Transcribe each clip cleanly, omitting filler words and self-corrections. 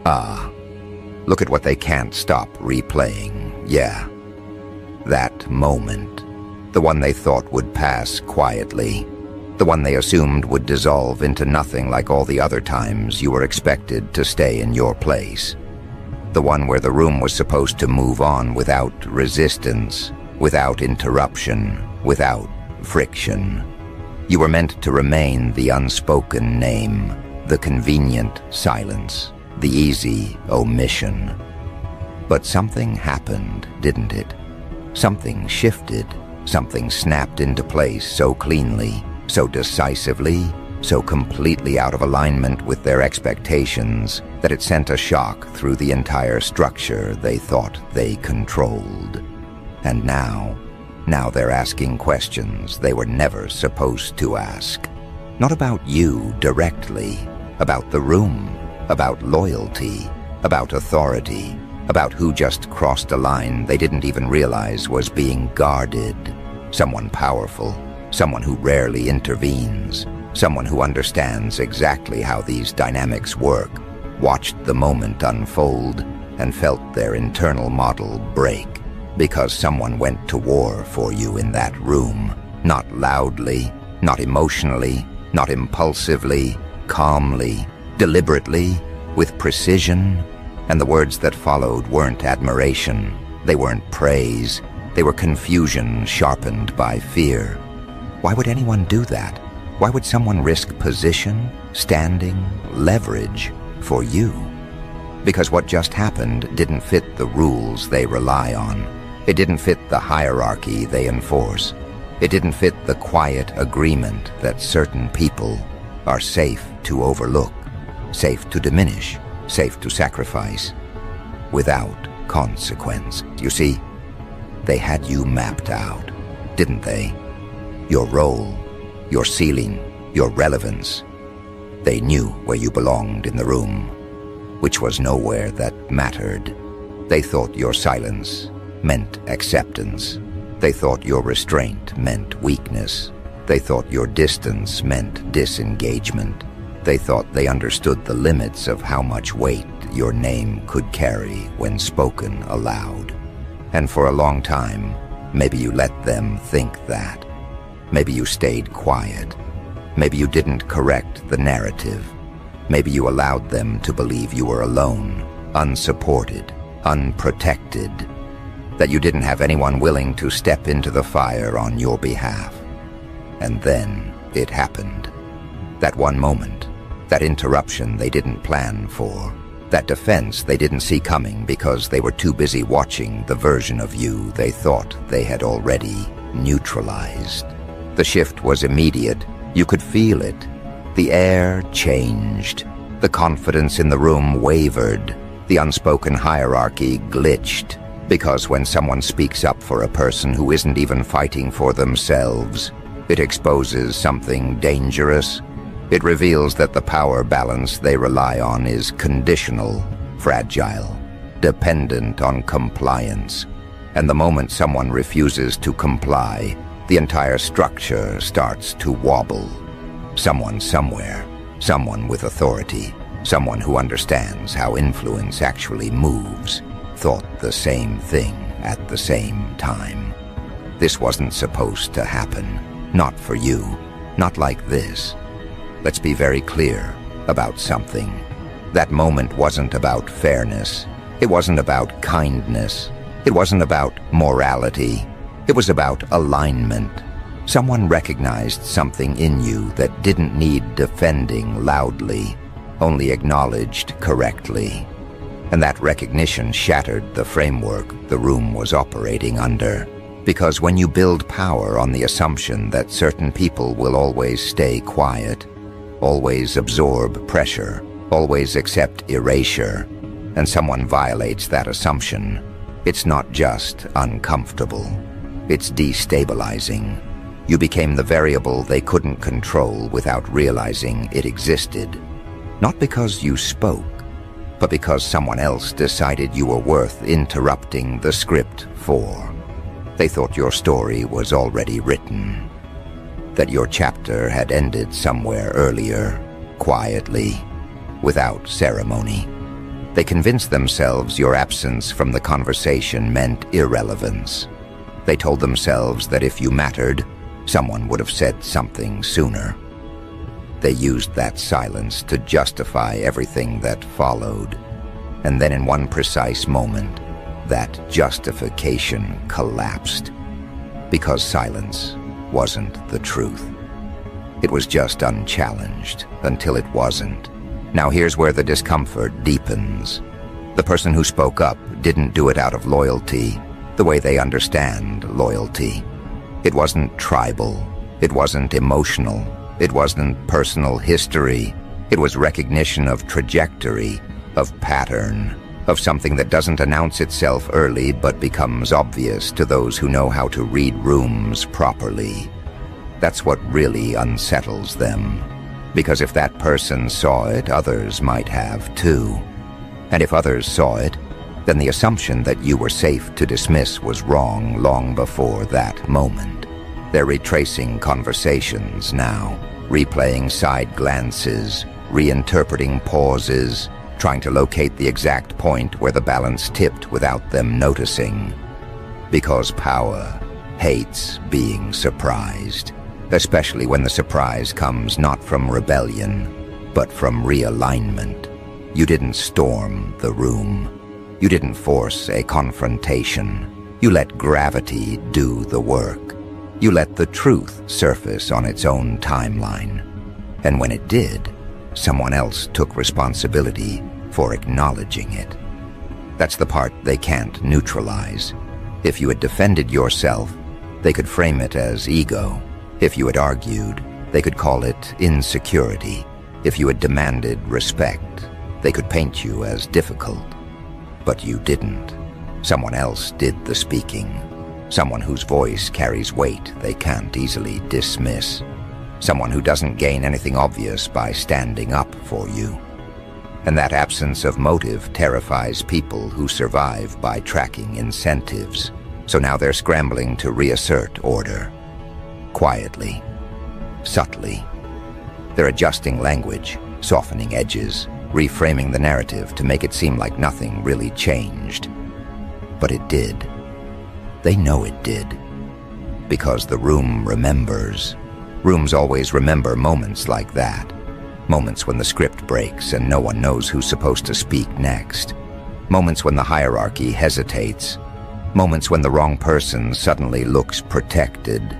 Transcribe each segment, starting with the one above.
Ah, look at what they can't stop replaying. Yeah, that moment. The one they thought would pass quietly. The one they assumed would dissolve into nothing like all the other times you were expected to stay in your place. The one where the room was supposed to move on without resistance, without interruption, without friction. You were meant to remain the unspoken name, the convenient silence, the easy omission. But something happened, didn't it? Something shifted, something snapped into place so cleanly, so decisively, so completely out of alignment with their expectations that it sent a shock through the entire structure they thought they controlled. And now they're asking questions they were never supposed to ask. Not about you directly, about the room, about loyalty, about authority, about who just crossed a line they didn't even realize was being guarded. Someone powerful, someone who rarely intervenes, someone who understands exactly how these dynamics work, watched the moment unfold, and felt their internal model break because someone went to war for you in that room, not loudly, not emotionally, not impulsively, calmly, deliberately, with precision. And the words that followed weren't admiration, they weren't praise, they were confusion sharpened by fear. Why would anyone do that? Why would someone risk position, standing, leverage for you? Because what just happened didn't fit the rules they rely on. It didn't fit the hierarchy they enforce. It didn't fit the quiet agreement that certain people are safe to overlook, safe to diminish, safe to sacrifice, without consequence. You see, they had you mapped out, didn't they? Your role, your ceiling, your relevance. They knew where you belonged in the room, which was nowhere that mattered. They thought your silence meant acceptance. They thought your restraint meant weakness. They thought your distance meant disengagement. They thought they understood the limits of how much weight your name could carry when spoken aloud. And for a long time, maybe you let them think that. Maybe you stayed quiet. Maybe you didn't correct the narrative. Maybe you allowed them to believe you were alone, unsupported, unprotected, that you didn't have anyone willing to step into the fire on your behalf. And then it happened. That one moment, that interruption they didn't plan for, that defense they didn't see coming because they were too busy watching the version of you they thought they had already neutralized. The shift was immediate. You could feel it. The air changed. The confidence in the room wavered. The unspoken hierarchy glitched. Because when someone speaks up for a person who isn't even fighting for themselves, it exposes something dangerous. It reveals that the power balance they rely on is conditional, fragile, dependent on compliance. And the moment someone refuses to comply, the entire structure starts to wobble. Someone somewhere, someone with authority, someone who understands how influence actually moves, thought the same thing at the same time. This wasn't supposed to happen. Not for you. Not like this. Let's be very clear about something. That moment wasn't about fairness. It wasn't about kindness. It wasn't about morality. It was about alignment. Someone recognized something in you that didn't need defending loudly, only acknowledged correctly. And that recognition shattered the framework the room was operating under. Because when you build power on the assumption that certain people will always stay quiet, always absorb pressure, always accept erasure, and someone violates that assumption, it's not just uncomfortable, it's destabilizing. You became the variable they couldn't control without realizing it existed. Not because you spoke, but because someone else decided you were worth interrupting the script for. They thought your story was already written, that your chapter had ended somewhere earlier, quietly, without ceremony. They convinced themselves your absence from the conversation meant irrelevance. They told themselves that if you mattered, someone would have said something sooner. They used that silence to justify everything that followed. And then in one precise moment, that justification collapsed. Because silence wasn't the truth. It was just unchallenged until it wasn't. Now here's where the discomfort deepens. The person who spoke up didn't do it out of loyalty, the way they understand loyalty. It wasn't tribal. It wasn't emotional. It wasn't personal history. It was recognition of trajectory, of pattern, of something that doesn't announce itself early but becomes obvious to those who know how to read rooms properly. That's what really unsettles them. Because if that person saw it, others might have too. And if others saw it, then the assumption that you were safe to dismiss was wrong long before that moment. They're retracing conversations now, replaying side glances, reinterpreting pauses, trying to locate the exact point where the balance tipped without them noticing. Because power hates being surprised, especially when the surprise comes not from rebellion, but from realignment. You didn't storm the room. You didn't force a confrontation. You let gravity do the work. You let the truth surface on its own timeline. And when it did, someone else took responsibility for acknowledging it. That's the part they can't neutralize. If you had defended yourself, they could frame it as ego. If you had argued, they could call it insecurity. If you had demanded respect, they could paint you as difficult. But you didn't. Someone else did the speaking. Someone whose voice carries weight they can't easily dismiss. Someone who doesn't gain anything obvious by standing up for you. And that absence of motive terrifies people who survive by tracking incentives. So now they're scrambling to reassert order. Quietly, subtly. They're adjusting language, softening edges, reframing the narrative to make it seem like nothing really changed. But it did. They know it did. Because the room remembers. Rooms always remember moments like that. Moments when the script breaks and no one knows who's supposed to speak next. Moments when the hierarchy hesitates. Moments when the wrong person suddenly looks protected.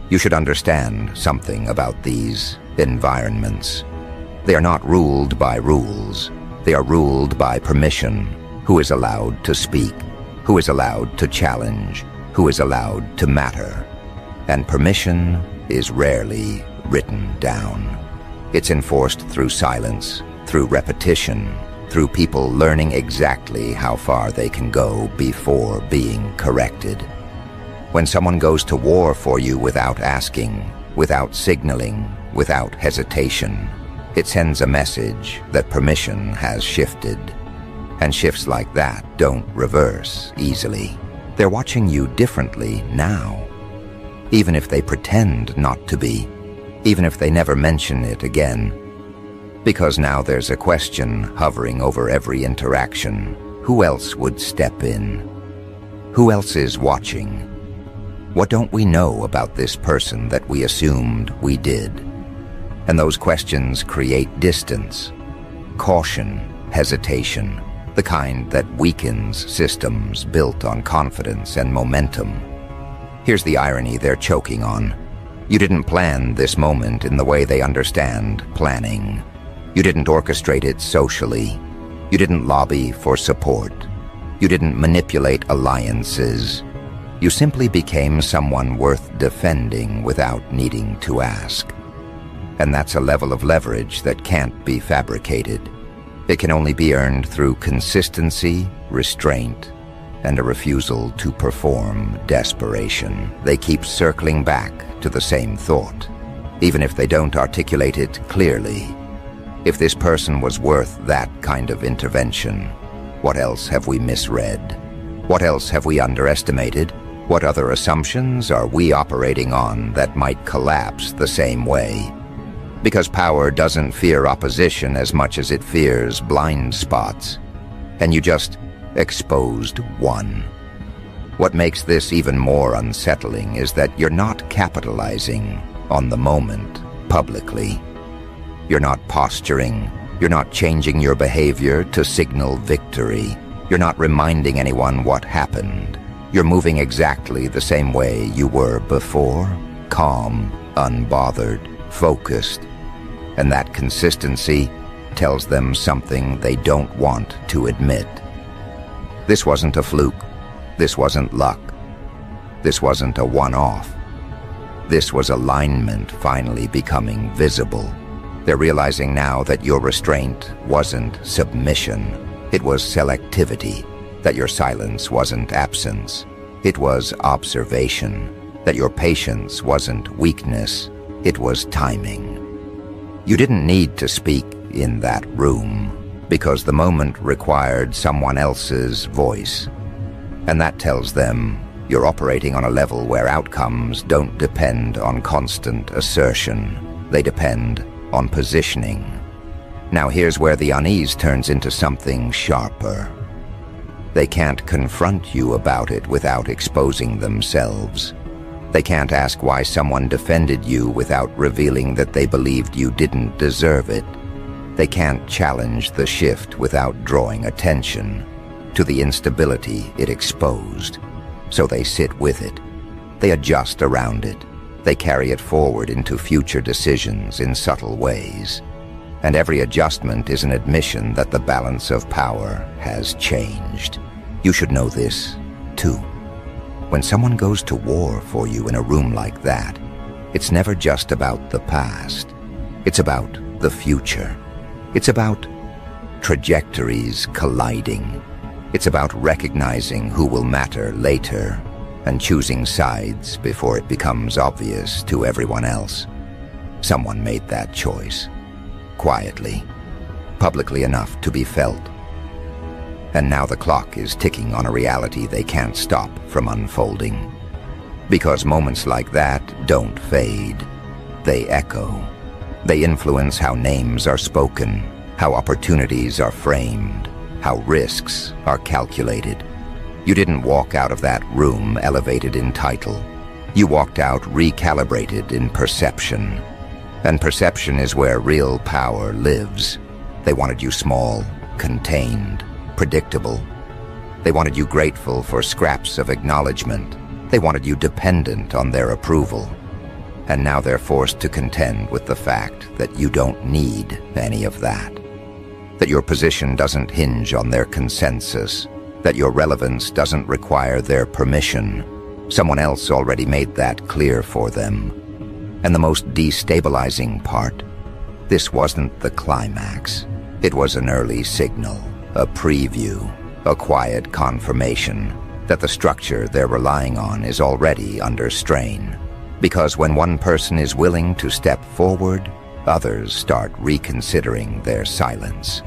You should understand something about these environments. They are not ruled by rules. They are ruled by permission. Who is allowed to speak? Who is allowed to challenge? Who is allowed to matter? And permission is rarely written down. It's enforced through silence, through repetition, through people learning exactly how far they can go before being corrected. When someone goes to war for you without asking, without signaling, without hesitation, it sends a message that permission has shifted. And shifts like that don't reverse easily. They're watching you differently now. Even if they pretend not to be. Even if they never mention it again. Because now there's a question hovering over every interaction. Who else would step in? Who else is watching? What don't we know about this person that we assumed we did? And those questions create distance, caution, hesitation, the kind that weakens systems built on confidence and momentum. Here's the irony they're choking on. You didn't plan this moment in the way they understand planning. You didn't orchestrate it socially. You didn't lobby for support. You didn't manipulate alliances. You simply became someone worth defending without needing to ask. And that's a level of leverage that can't be fabricated. It can only be earned through consistency, restraint, and a refusal to perform desperation. They keep circling back to the same thought, even if they don't articulate it clearly. If this person was worth that kind of intervention, what else have we misread? What else have we underestimated? What other assumptions are we operating on that might collapse the same way? Because power doesn't fear opposition as much as it fears blind spots. and you just exposed one. What makes this even more unsettling is that you're not capitalizing on the moment publicly. You're not posturing. You're not changing your behavior to signal victory. You're not reminding anyone what happened. You're moving exactly the same way you were before, calm, unbothered, focused. And that consistency tells them something they don't want to admit. This wasn't a fluke. This wasn't luck. This wasn't a one-off. This was alignment finally becoming visible. They're realizing now that your restraint wasn't submission. It was selectivity. That your silence wasn't absence. It was observation. That your patience wasn't weakness. It was timing. You didn't need to speak in that room because the moment required someone else's voice. And that tells them you're operating on a level where outcomes don't depend on constant assertion. They depend on positioning. Now here's where the unease turns into something sharper. They can't confront you about it without exposing themselves. They can't ask why someone defended you without revealing that they believed you didn't deserve it. They can't challenge the shift without drawing attention to the instability it exposed. So they sit with it. They adjust around it. They carry it forward into future decisions in subtle ways. And every adjustment is an admission that the balance of power has changed. You should know this, too. When someone goes to war for you in a room like that, it's never just about the past. It's about the future. It's about trajectories colliding. It's about recognizing who will matter later and choosing sides before it becomes obvious to everyone else. Someone made that choice. Quietly, publicly enough to be felt. And now the clock is ticking on a reality they can't stop from unfolding. Because moments like that don't fade. They echo. They influence how names are spoken, how opportunities are framed, how risks are calculated. You didn't walk out of that room elevated in title. You walked out recalibrated in perception. And perception is where real power lives. They wanted you small, contained, predictable. They wanted you grateful for scraps of acknowledgement. They wanted you dependent on their approval. And now they're forced to contend with the fact that you don't need any of that. That your position doesn't hinge on their consensus. That your relevance doesn't require their permission. Someone else already made that clear for them. And the most destabilizing part, this wasn't the climax. It was an early signal, a preview, a quiet confirmation that the structure they're relying on is already under strain. Because when one person is willing to step forward, others start reconsidering their silence.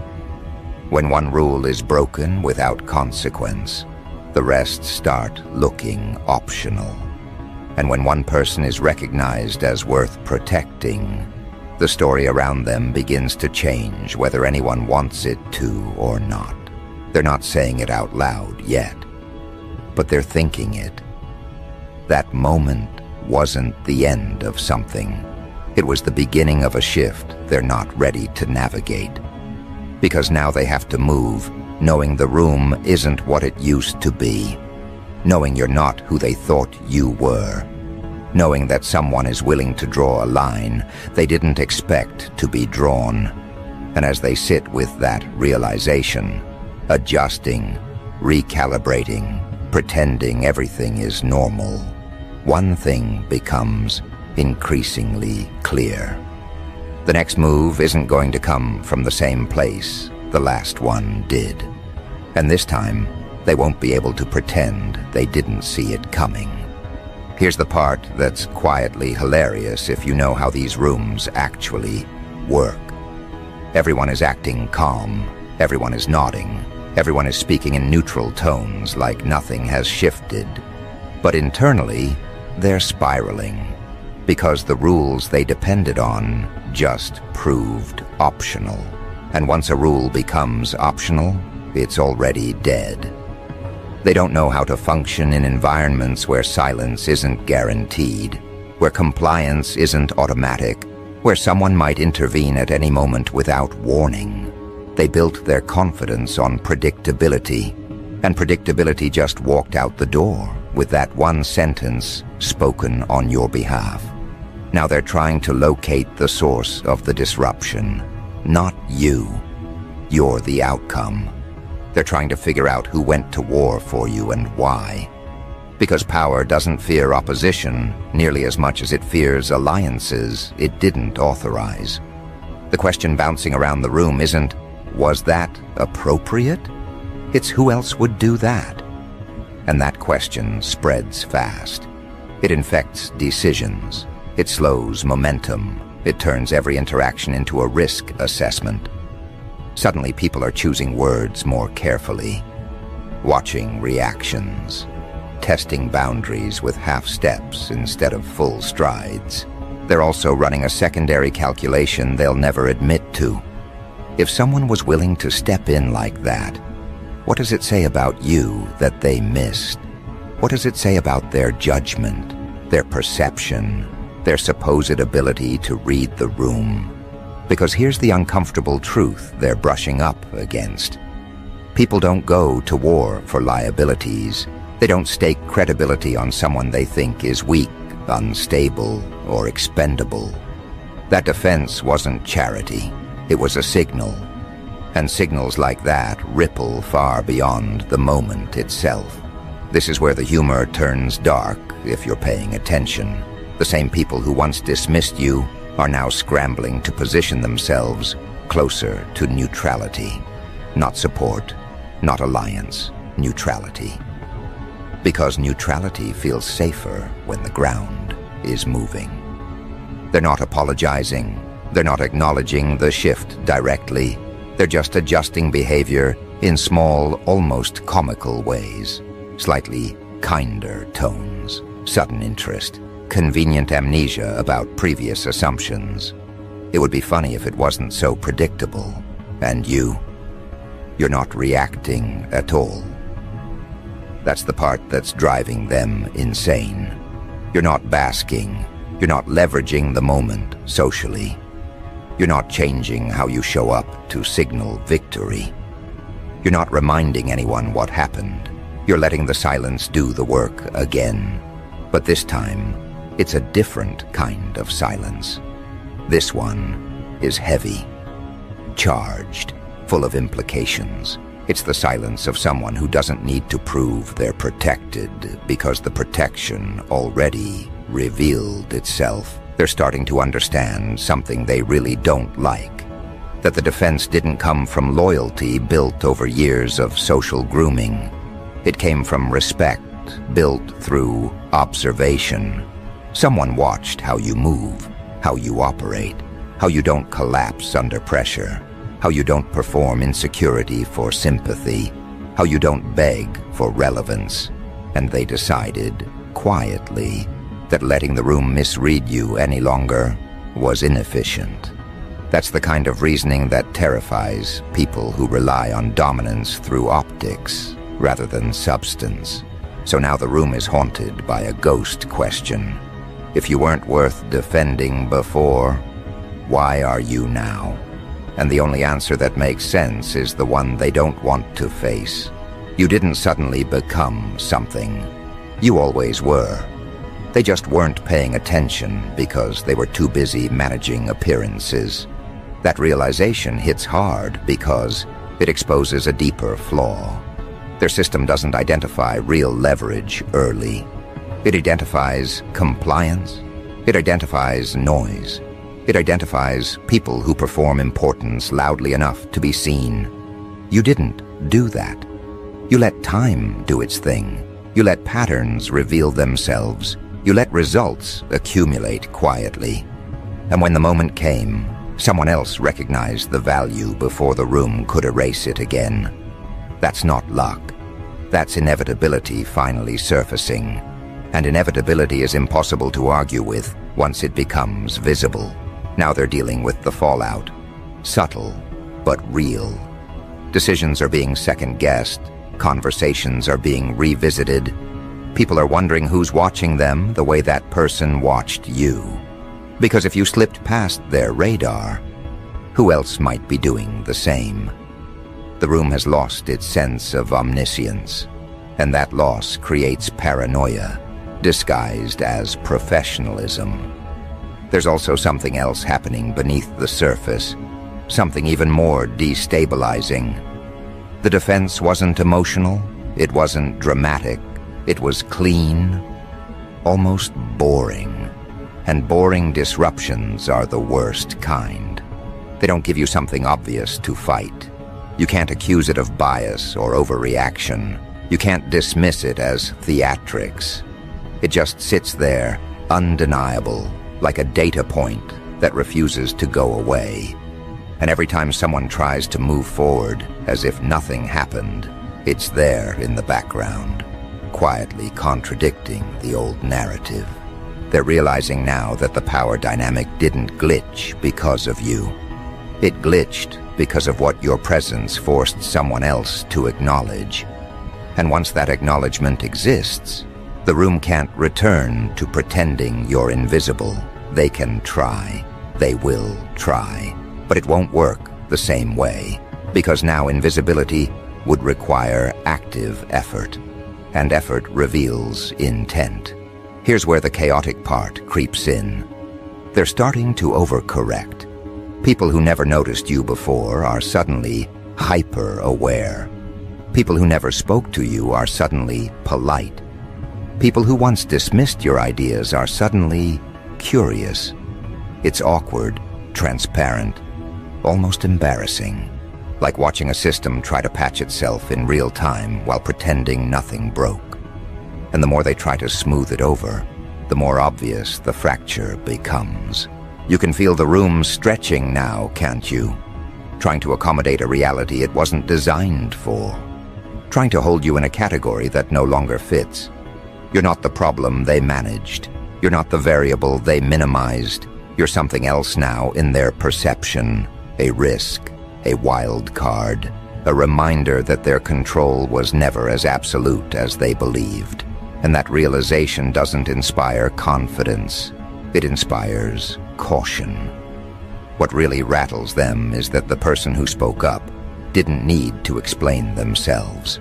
When one rule is broken without consequence, the rest start looking optional. And when one person is recognized as worth protecting, the story around them begins to change whether anyone wants it to or not. They're not saying it out loud yet, but they're thinking it. That moment wasn't the end of something. It was the beginning of a shift they're not ready to navigate. Because now they have to move, knowing the room isn't what it used to be. Knowing you're not who they thought you were. Knowing that someone is willing to draw a line they didn't expect to be drawn. And as they sit with that realization, adjusting, recalibrating, pretending everything is normal, one thing becomes increasingly clear. The next move isn't going to come from the same place the last one did. And this time, they won't be able to pretend they didn't see it coming. Here's the part that's quietly hilarious if you know how these rooms actually work. Everyone is acting calm. Everyone is nodding. Everyone is speaking in neutral tones like nothing has shifted. But internally, they're spiraling because the rules they depended on just proved optional. And once a rule becomes optional, it's already dead. They don't know how to function in environments where silence isn't guaranteed, where compliance isn't automatic, where someone might intervene at any moment without warning. They built their confidence on predictability, and predictability just walked out the door with that one sentence spoken on your behalf. Now they're trying to locate the source of the disruption, not you. You're the outcome. They're trying to figure out who went to war for you and why. Because power doesn't fear opposition nearly as much as it fears alliances it didn't authorize. The question bouncing around the room isn't, was that appropriate? It's who else would do that? And that question spreads fast. It infects decisions. It slows momentum. It turns every interaction into a risk assessment. Suddenly, people are choosing words more carefully, watching reactions, testing boundaries with half steps instead of full strides. They're also running a secondary calculation they'll never admit to. If someone was willing to step in like that, what does it say about you that they missed? What does it say about their judgment, their perception, their supposed ability to read the room? Because here's the uncomfortable truth they're brushing up against. People don't go to war for liabilities. They don't stake credibility on someone they think is weak, unstable, or expendable. That defense wasn't charity. It was a signal. And signals like that ripple far beyond the moment itself. This is where the humor turns dark if you're paying attention. The same people who once dismissed you are now scrambling to position themselves closer to neutrality. Not support, not alliance, neutrality. Because neutrality feels safer when the ground is moving. They're not apologizing. They're not acknowledging the shift directly. They're just adjusting behavior in small, almost comical ways. Slightly kinder tones, sudden interest, convenient amnesia about previous assumptions. It would be funny if it wasn't so predictable. And you're not reacting at all. That's the part that's driving them insane. You're not basking. You're not leveraging the moment socially. You're not changing how you show up to signal victory. You're not reminding anyone what happened. You're letting the silence do the work again. But this time, it's a different kind of silence. This one is heavy, charged, full of implications. It's the silence of someone who doesn't need to prove they're protected because the protection already revealed itself. They're starting to understand something they really don't like. That the defense didn't come from loyalty built over years of social grooming. It came from respect built through observation. Someone watched how you move, how you operate, how you don't collapse under pressure, how you don't perform insecurity for sympathy, how you don't beg for relevance. And they decided, quietly, that letting the room misread you any longer was inefficient. That's the kind of reasoning that terrifies people who rely on dominance through optics rather than substance. So now the room is haunted by a ghost question. If you weren't worth defending before, why are you now? And the only answer that makes sense is the one they don't want to face. You didn't suddenly become something. You always were. They just weren't paying attention because they were too busy managing appearances. That realization hits hard because it exposes a deeper flaw. Their system doesn't identify real leverage early. It identifies compliance. It identifies noise. It identifies people who perform importance loudly enough to be seen. You didn't do that. You let time do its thing. You let patterns reveal themselves. You let results accumulate quietly. And when the moment came, someone else recognized the value before the room could erase it again. That's not luck. That's inevitability finally surfacing. And inevitability is impossible to argue with once it becomes visible. Now they're dealing with the fallout. Subtle, but real. Decisions are being second-guessed. Conversations are being revisited. People are wondering who's watching them the way that person watched you. Because if you slipped past their radar, who else might be doing the same? The room has lost its sense of omniscience, and that loss creates paranoia, disguised as professionalism. There's also something else happening beneath the surface, something even more destabilizing. The defense wasn't emotional, it wasn't dramatic, it was clean, almost boring. And boring disruptions are the worst kind. They don't give you something obvious to fight. You can't accuse it of bias or overreaction. You can't dismiss it as theatrics. It just sits there, undeniable, like a data point that refuses to go away. And every time someone tries to move forward as if nothing happened, it's there in the background, quietly contradicting the old narrative. They're realizing now that the power dynamic didn't glitch because of you. It glitched because of what your presence forced someone else to acknowledge. And once that acknowledgement exists, the room can't return to pretending you're invisible. They can try. They will try. But it won't work the same way, because now invisibility would require active effort, and effort reveals intent. Here's where the chaotic part creeps in. They're starting to overcorrect. People who never noticed you before are suddenly hyper-aware. People who never spoke to you are suddenly polite. People who once dismissed your ideas are suddenly curious. It's awkward, transparent, almost embarrassing, like watching a system try to patch itself in real time while pretending nothing broke. And the more they try to smooth it over, the more obvious the fracture becomes. You can feel the room stretching now, can't you? Trying to accommodate a reality it wasn't designed for. Trying to hold you in a category that no longer fits. You're not the problem they managed. You're not the variable they minimized. You're something else now in their perception. A risk, a wild card, a reminder that their control was never as absolute as they believed. And that realization doesn't inspire confidence. It inspires caution. What really rattles them is that the person who spoke up didn't need to explain themselves.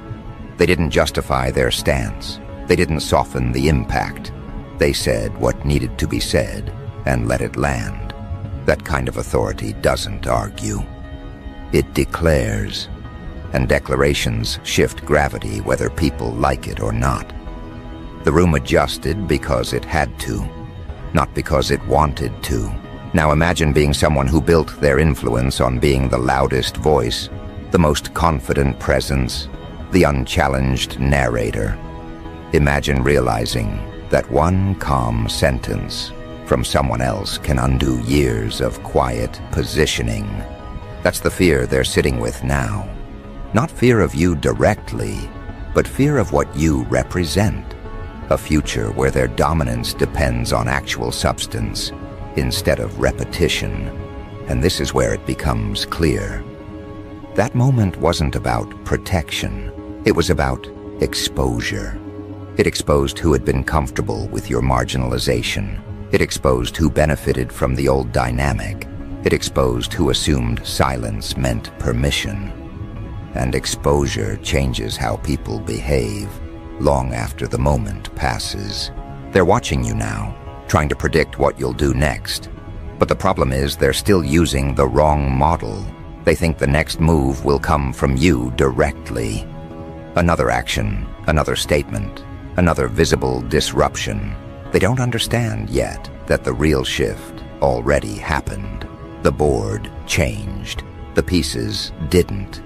They didn't justify their stance. They didn't soften the impact. They said what needed to be said and let it land. That kind of authority doesn't argue. It declares, and declarations shift gravity whether people like it or not. The room adjusted because it had to, not because it wanted to. Now imagine being someone who built their influence on being the loudest voice, the most confident presence, the unchallenged narrator. Imagine realizing that one calm sentence from someone else can undo years of quiet positioning. That's the fear they're sitting with now. Not fear of you directly, but fear of what you represent. A future where their dominance depends on actual substance instead of repetition. And this is where it becomes clear. That moment wasn't about protection. It was about exposure. It exposed who had been comfortable with your marginalization. It exposed who benefited from the old dynamic. It exposed who assumed silence meant permission. And exposure changes how people behave long after the moment passes. They're watching you now, trying to predict what you'll do next. But the problem is they're still using the wrong model. They think the next move will come from you directly. Another action, another statement, another visible disruption. They don't understand yet that the real shift already happened. The board changed. The pieces didn't.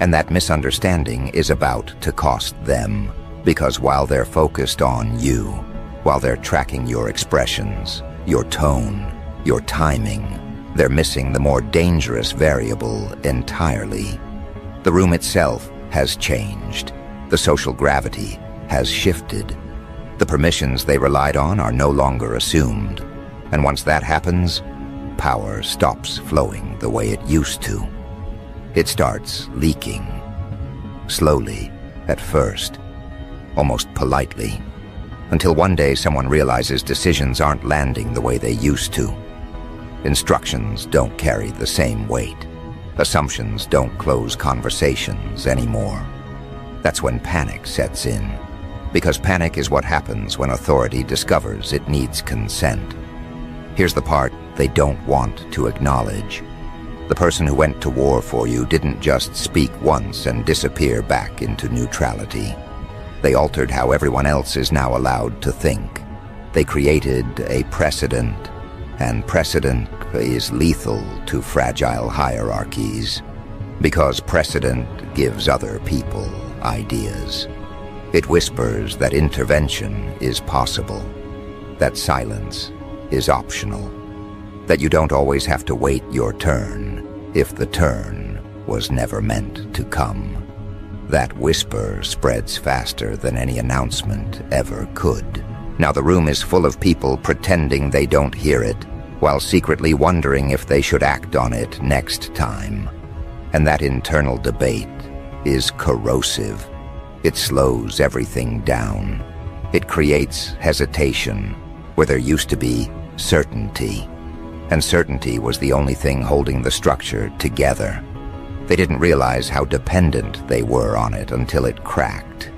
And that misunderstanding is about to cost them, because while they're focused on you, while they're tracking your expressions, your tone, your timing, they're missing the more dangerous variable entirely. The room itself has changed. The social gravity has shifted. The permissions they relied on are no longer assumed. And once that happens, power stops flowing the way it used to. It starts leaking. Slowly, at first, almost politely, until one day someone realizes decisions aren't landing the way they used to. Instructions don't carry the same weight. Assumptions don't close conversations anymore. That's when panic sets in, because panic is what happens when authority discovers it needs consent. Here's the part they don't want to acknowledge. The person who went to war for you didn't just speak once and disappear back into neutrality. They altered how everyone else is now allowed to think. They created a precedent, and precedent is lethal to fragile hierarchies, because precedent gives other people ideas. It whispers that intervention is possible, that silence is optional, that you don't always have to wait your turn if the turn was never meant to come. That whisper spreads faster than any announcement ever could. Now the room is full of people pretending they don't hear it, while secretly wondering if they should act on it next time. And that internal debate is corrosive. It slows everything down. It creates hesitation where there used to be certainty. And certainty was the only thing holding the structure together. They didn't realize how dependent they were on it until it cracked.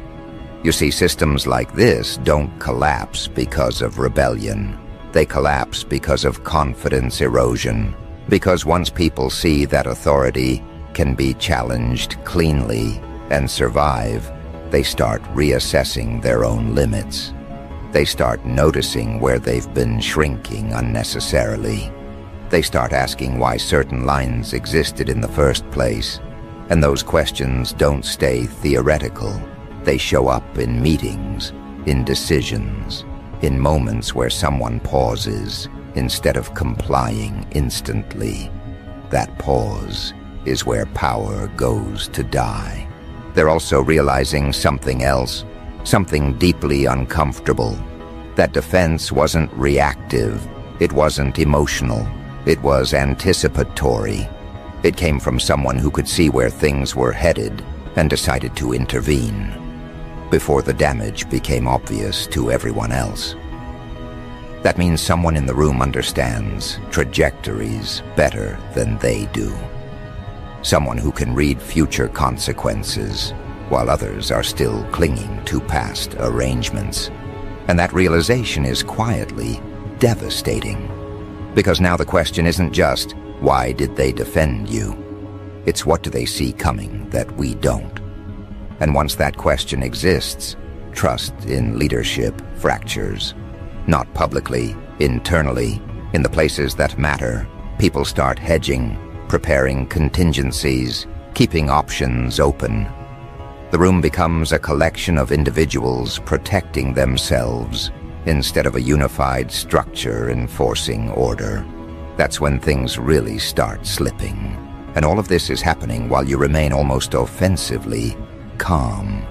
You see, systems like this don't collapse because of rebellion. They collapse because of confidence erosion. Because once people see that authority can be challenged cleanly and survive, they start reassessing their own limits. They start noticing where they've been shrinking unnecessarily. They start asking why certain lines existed in the first place. And those questions don't stay theoretical. They show up in meetings, in decisions, in moments where someone pauses instead of complying instantly. That pause is where power goes to die. They're also realizing something else, something deeply uncomfortable. That defense wasn't reactive, it wasn't emotional. It was anticipatory. It came from someone who could see where things were headed and decided to intervene before the damage became obvious to everyone else. That means someone in the room understands trajectories better than they do. Someone who can read future consequences while others are still clinging to past arrangements. And that realization is quietly devastating. Because now the question isn't just, why did they defend you? It's what do they see coming that we don't? And once that question exists, trust in leadership fractures. Not publicly, internally, in the places that matter, people start hedging, preparing contingencies, keeping options open. The room becomes a collection of individuals protecting themselves instead of a unified structure enforcing order. That's when things really start slipping. And all of this is happening while you remain almost offensively calm.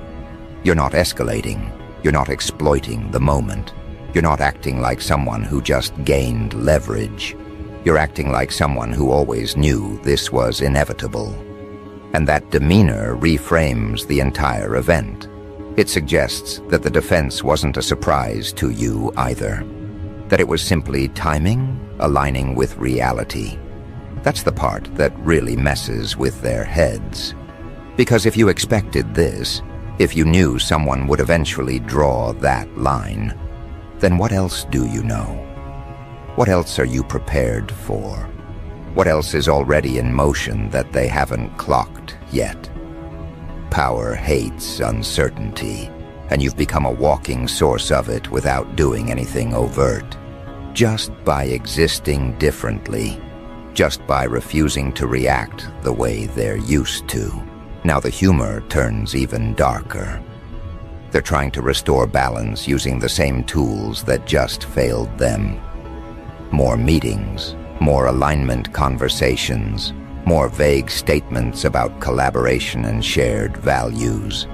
You're not escalating. You're not exploiting the moment. You're not acting like someone who just gained leverage. You're acting like someone who always knew this was inevitable. And that demeanor reframes the entire event. It suggests that the defense wasn't a surprise to you either. That it was simply timing, aligning with reality. That's the part that really messes with their heads. Because if you expected this, if you knew someone would eventually draw that line, then what else do you know? What else are you prepared for? What else is already in motion that they haven't clocked yet? Power hates uncertainty, and you've become a walking source of it without doing anything overt. Just by existing differently, just by refusing to react the way they're used to. Now the humor turns even darker. They're trying to restore balance using the same tools that just failed them. More meetings, more alignment conversations, more vague statements about collaboration and shared values.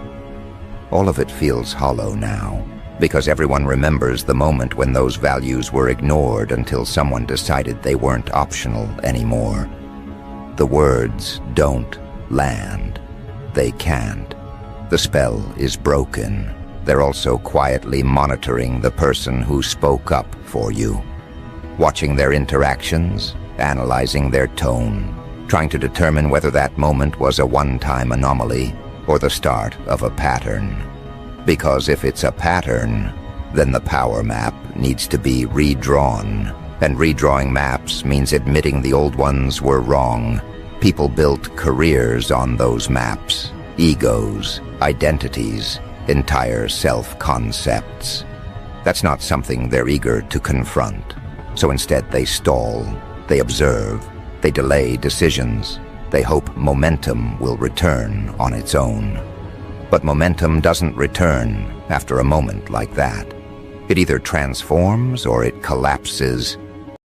All of it feels hollow now, because everyone remembers the moment when those values were ignored until someone decided they weren't optional anymore. The words "don't" land. They can't. The spell is broken. They're also quietly monitoring the person who spoke up for you, watching their interactions, analyzing their tone, trying to determine whether that moment was a one-time anomaly or the start of a pattern. Because if it's a pattern, then the power map needs to be redrawn. And redrawing maps means admitting the old ones were wrong. People built careers on those maps, egos, identities, entire self-concepts. That's not something they're eager to confront. So instead they stall, they observe, they delay decisions. They hope momentum will return on its own. But momentum doesn't return after a moment like that. It either transforms or it collapses